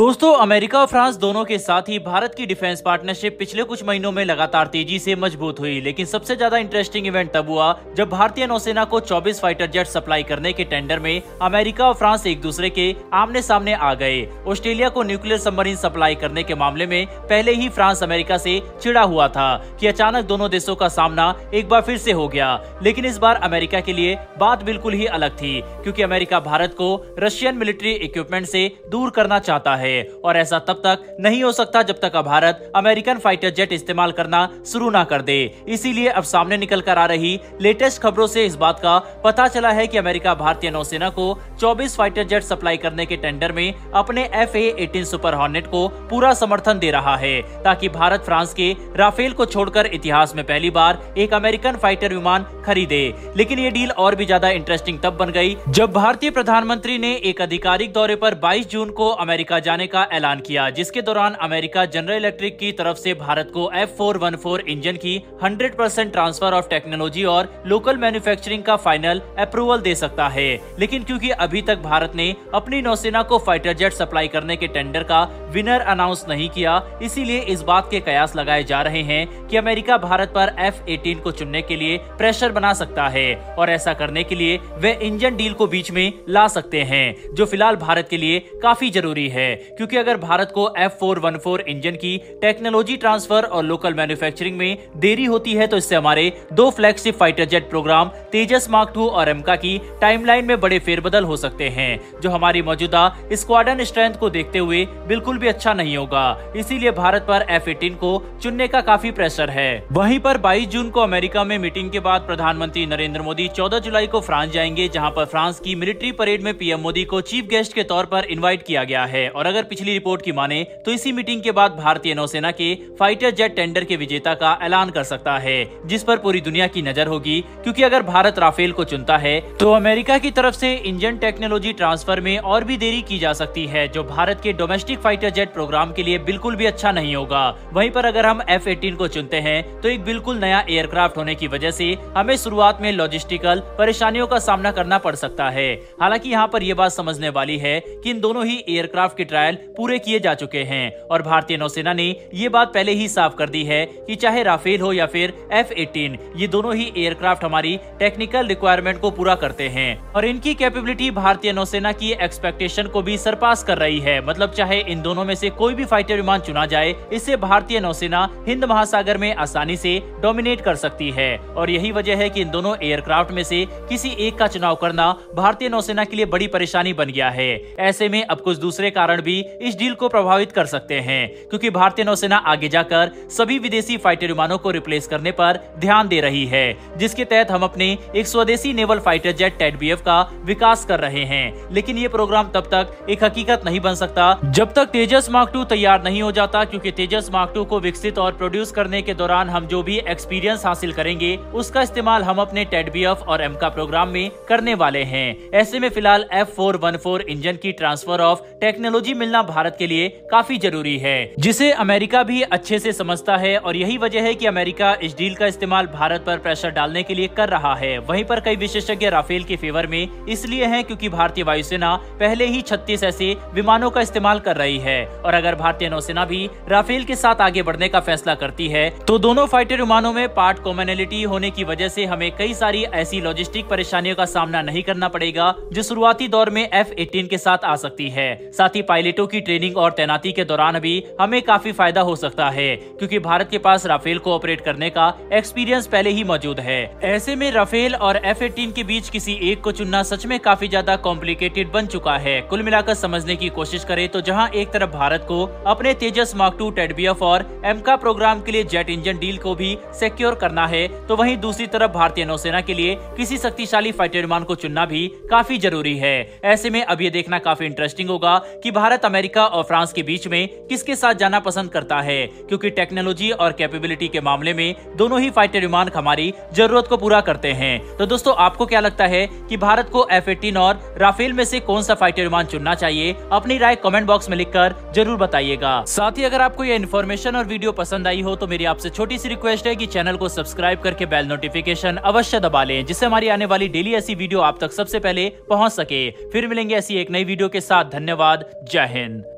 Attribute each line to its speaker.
Speaker 1: दोस्तों, अमेरिका और फ्रांस दोनों के साथ ही भारत की डिफेंस पार्टनरशिप पिछले कुछ महीनों में लगातार तेजी से मजबूत हुई। लेकिन सबसे ज्यादा इंटरेस्टिंग इवेंट तब हुआ जब भारतीय नौसेना को 24 फाइटर जेट सप्लाई करने के टेंडर में अमेरिका और फ्रांस एक दूसरे के आमने सामने आ गए। ऑस्ट्रेलिया को न्यूक्लियर सबमरीन सप्लाई करने के मामले में पहले ही फ्रांस अमेरिका से चिढ़ा हुआ था कि अचानक दोनों देशों का सामना एक बार फिर से हो गया। लेकिन इस बार अमेरिका के लिए बात बिल्कुल ही अलग थी, क्योंकि अमेरिका भारत को रशियन मिलिट्री इक्विपमेंट से दूर करना चाहता है, और ऐसा तब तक नहीं हो सकता जब तक भारत अमेरिकन फाइटर जेट इस्तेमाल करना शुरू ना कर दे। इसीलिए अब सामने निकल कर आ रही लेटेस्ट खबरों से इस बात का पता चला है कि अमेरिका भारतीय नौसेना को 24 फाइटर जेट सप्लाई करने के टेंडर में अपने FA-18 सुपर हॉर्नेट को पूरा समर्थन दे रहा है, ताकि भारत फ्रांस के राफेल को छोड़कर इतिहास में पहली बार एक अमेरिकन फाइटर विमान खरीदे। लेकिन ये डील और भी ज्यादा इंटरेस्टिंग तब बन गई जब भारतीय प्रधानमंत्री ने एक आधिकारिक दौरे पर 22 जून को अमेरिका जाने का ऐलान किया, जिसके दौरान अमेरिका जनरल इलेक्ट्रिक की तरफ से भारत को F414 इंजन की 100% ट्रांसफर ऑफ टेक्नोलॉजी और लोकल मैन्युफैक्चरिंग का फाइनल अप्रूवल दे सकता है। लेकिन क्योंकि अभी तक भारत ने अपनी नौसेना को फाइटर जेट सप्लाई करने के टेंडर का विनर अनाउंस नहीं किया, इसीलिए इस बात के कयास लगाए जा रहे हैं कि अमेरिका भारत पर F-18 को चुनने के लिए प्रेशर बना सकता है, और ऐसा करने के लिए वे इंजन डील को बीच में ला सकते हैं, जो फिलहाल भारत के लिए काफी जरूरी है। क्योंकि अगर भारत को F414 इंजन की टेक्नोलॉजी ट्रांसफर और लोकल मैन्युफैक्चरिंग में देरी होती है, तो इससे हमारे दो फ्लैगशिप फाइटर जेट प्रोग्राम तेजस मार्क 2 और एमका की टाइमलाइन में बड़े फेरबदल हो सकते हैं, जो हमारी मौजूदा स्क्वाड्रन स्ट्रेंथ को देखते हुए बिल्कुल भी अच्छा नहीं होगा। इसीलिए भारत पर F-18 को चुनने का काफी प्रेशर है। वहीं पर 22 जून को अमेरिका में मीटिंग के बाद प्रधानमंत्री नरेंद्र मोदी 14 जुलाई को फ्रांस जाएंगे, जहां पर फ्रांस की मिलिट्री परेड में पीएम मोदी को चीफ गेस्ट के तौर पर इन्वाइट किया गया है। और अगर पिछली रिपोर्ट की माने तो इसी मीटिंग के बाद भारतीय नौसेना के फाइटर जेट टेंडर के विजेता का ऐलान कर सकता है, जिस पर पूरी दुनिया की नजर होगी। क्योंकि अगर भारत राफेल को चुनता है तो अमेरिका की तरफ से इंजन टेक्नोलॉजी ट्रांसफर में और भी देरी की जा सकती है, जो भारत के डोमेस्टिक फाइटर जेट प्रोग्राम के लिए बिल्कुल भी अच्छा नहीं होगा। वहीं पर अगर हम F-18 को चुनते हैं तो एक बिल्कुल नया एयरक्राफ्ट होने की वजह से हमें शुरुआत में लॉजिस्टिकल परेशानियों का सामना करना पड़ सकता है। हालांकि यहाँ पर यह बात समझने वाली है कि इन दोनों ही एयरक्राफ्ट के ट्रायल पूरे किए जा चुके हैं, और भारतीय नौसेना ने ये बात पहले ही साफ कर दी है कि चाहे राफेल हो या फिर F-18, ये दोनों ही एयरक्राफ्ट हमारी टेक्निकल रिक्वायरमेंट को पूरा करते हैं, और इनकी कैपेबिलिटी भारतीय नौसेना की एक्सपेक्टेशन को भी सरपास कर रही है। मतलब चाहे इन दोनों में से कोई भी फाइटर विमान चुना जाए, इससे भारतीय नौसेना हिंद महासागर में आसानी से डोमिनेट कर सकती है। और यही वजह है कि इन दोनों एयरक्राफ्ट में से किसी एक का चुनाव करना भारतीय नौसेना के लिए बड़ी परेशानी बन गया है। ऐसे में अब कुछ दूसरे कारण भी इस डील को प्रभावित कर सकते हैं, क्योंकि भारतीय नौसेना आगे जाकर सभी विदेशी फाइटर विमानों को रिप्लेस करने पर ध्यान दे रही है, जिसके तहत हम अपने एक स्वदेशी नेवल फाइटर जेट TEDBF का विकास कर रहे हैं। लेकिन ये प्रोग्राम तब तक एक हकीकत नहीं बन सकता जब तक तेजस मार्क 2 तैयार नहीं हो जाता, क्योंकि तेजस मार्क 2 को विकसित और प्रोड्यूस करने के दौरान हम जो भी एक्सपीरियंस हासिल करेंगे, उसका इस्तेमाल हम अपने TEDBF और एमका प्रोग्राम में करने वाले हैं। ऐसे में फिलहाल F414 इंजन की ट्रांसफर ऑफ टेक्नोलॉजी मिलना भारत के लिए काफी जरूरी है, जिसे अमेरिका भी अच्छे से समझता है, और यही वजह है कि अमेरिका इस डील का इस्तेमाल भारत पर प्रेशर डालने के लिए कर रहा है। वहीं पर कई विशेषज्ञ राफेल के फेवर में इसलिए हैं क्योंकि भारतीय वायुसेना पहले ही 36 ऐसे विमानों का इस्तेमाल कर रही है, और अगर भारतीय नौसेना भी राफेल के साथ आगे बढ़ने का फैसला करती है, तो दोनों फाइटर विमानों में पार्ट कॉमनैलिटी होने की वजह से हमें कई सारी ऐसी लॉजिस्टिक परेशानियों का सामना नहीं करना पड़ेगा, जो शुरुआती दौर में F-18 के साथ आ सकती है। साथ ही पायलटों की ट्रेनिंग और तैनाती के दौरान भी हमें काफी फायदा हो सकता है, क्योंकि भारत के पास राफेल को ऑपरेट करने का एक्सपीरियंस पहले ही मौजूद है। ऐसे में राफेल और F-18 के बीच किसी एक को चुनना सच में काफी ज्यादा कॉम्प्लिकेटेड बन चुका है। कुल मिलाकर समझने की कोशिश करें तो जहां एक तरफ भारत को अपने तेजस मार्क 2 TEDBF और एमका प्रोग्राम के लिए जेट इंजन डील को भी सिक्योर करना है, तो वहीं दूसरी तरफ भारतीय नौसेना के लिए किसी शक्तिशाली फाइटर विमान को चुनना भी काफी जरूरी है। ऐसे में अब ये देखना काफी इंटरेस्टिंग होगा कि भारत अमेरिका और फ्रांस के बीच में किसके साथ जाना पसंद करता है, क्योंकि टेक्नोलॉजी और कैपेबिलिटी के मामले में दोनों ही फाइटर विमान हमारी जरूरत को पूरा करते हैं। तो दोस्तों, आपको क्या लगता है कि भारत को F-18 और राफेल में से कौन सा फाइटर विमान चुनना चाहिए? अपनी राय कमेंट बॉक्स में लिखकर जरूर बताइएगा। साथ ही अगर आपको यह इन्फॉर्मेशन और वीडियो पसंद आई हो तो मेरी आपसे छोटी सी रिक्वेस्ट है कि चैनल को सब्सक्राइब करके बेल नोटिफिकेशन अवश्य दबा लें, जिससे हमारी आने वाली डेली ऐसी वीडियो आप तक सबसे पहले पहुंच सके। फिर मिलेंगे ऐसी एक नई वीडियो के साथ। धन्यवाद। जय हिंद।